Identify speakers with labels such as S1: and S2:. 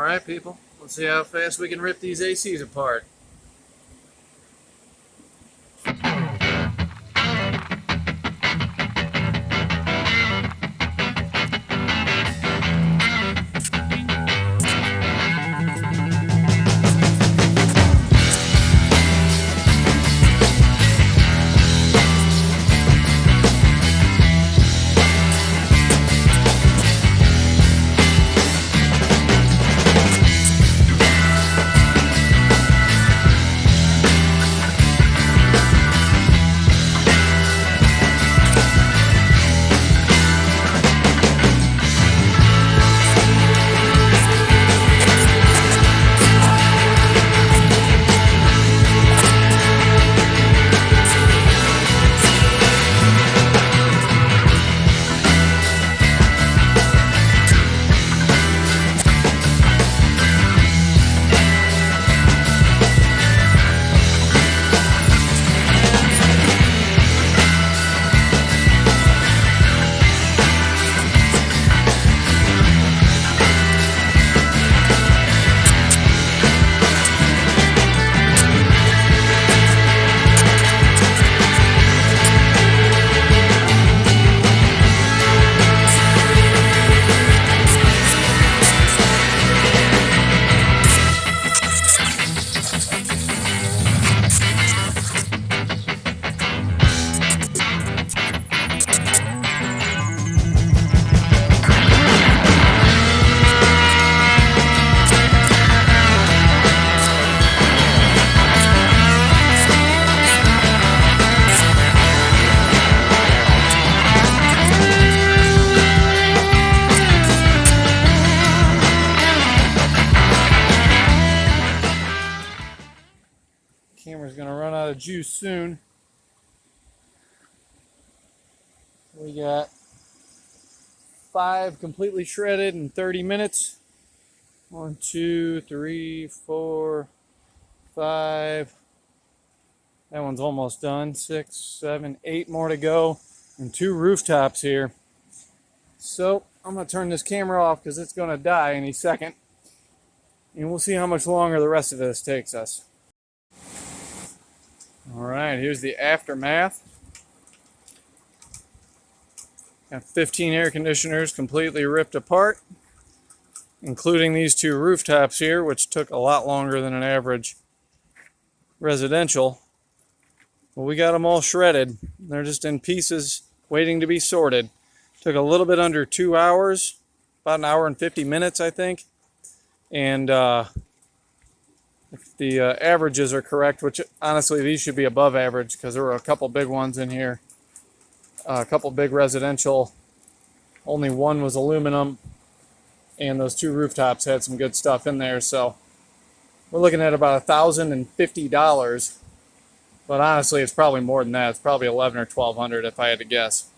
S1: Alright people, let's see how fast we can rip these ACs apart. Camera's gonna run out of juice soon. We got 5 completely shredded in 30 minutes. 1, 2, 3, 4, 5. That one's almost done. 6, 7, 8 more to go, and 2 rooftops here. So I'm gonna turn this camera off because it's gonna die any second, and we'll see how much longer the rest of this takes us. Alright, here's the aftermath. Got 15 air conditioners completely ripped apart, including these 2 rooftops here, which took a lot longer than an average residential. But we got them all shredded. They're just in pieces waiting to be sorted. Took a little bit under 2 hours, about an hour and 50 minutes, I think. And if the averages are correct, which honestly these should be above average because there were a couple big ones in here, a couple big residential, only one was aluminum, and those 2 rooftops had some good stuff in there. So we're looking at about $1,050, but honestly it's probably more than that. It's probably $1,100 or $1,200 if I had to guess.